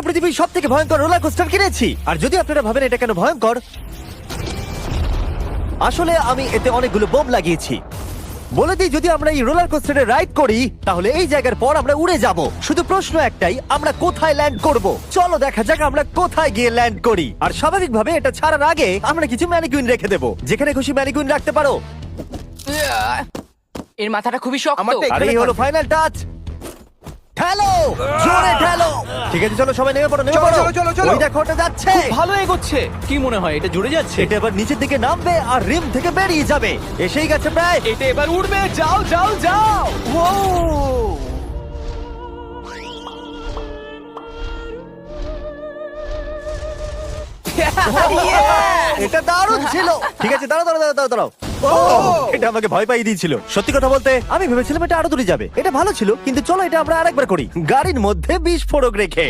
আমরা পৃথিবীর সব থেকে ভয়ঙ্কর রোলার কোস্টার কিনেছি। আর যদি আপনারা ভাবেন এটা কেন ভয়ঙ্কর, আসলে আমি এতে অনেকগুলো বোম লাগিয়েছি। বলে দিই, যদি আমরা এই রোলার কোস্টারে রাইড করি তাহলে এই জায়গার পর আমরা উড়ে যাব। শুধু প্রশ্ন একটাই, আমরা কোথায় ল্যান্ড করব? চলো দেখা যাক আমরা কোথায় গিয়ে ল্যান্ড করি। আর স্বাভাবিকভাবে এটা ছাড়ার আগে আমরা কিছু ম্যানিকুইন রেখে দেবো। যেখানে খুশি ম্যানিকুইন রাখতে পারো। এর মাথাটা খুবই শক্ত। আমারটা আর এই হলো ফাইনাল টাচ। ঠেলো, জোরে ঠেলো। ঠিক আছে, চলো সবাই নেমে পড়ো, নেমে চলো, পড়ো। চলো, চলো, চলো। ওই দেখো ওটা যাচ্ছে। ভালো এগোচ্ছে। কি মনে হয় এটা জুড়ে যাচ্ছে? এটা এবার নিচের দিকে নামবে আর রিম থেকে বেরিয়ে যাবে। এসেই গেছে প্রায়। এটা এবার উড়বে। যাও যাও যাও। এটা দারুণ ছিল। ঠিক আছে, দাঁড়াও দাঁড়াও দাঁড়াও দাঁড়াও। এটা আমাকে ভয় পাইয়ে দিয়েছিল। সত্যি কথা বলতে আমি ভেবেছিলাম এটা আরো দূরে যাবে। এটা ভালো ছিল, কিন্তু চলো এটা আমরা আরেকবার করি, গাড়ির মধ্যে বিস্ফোরক রেখে।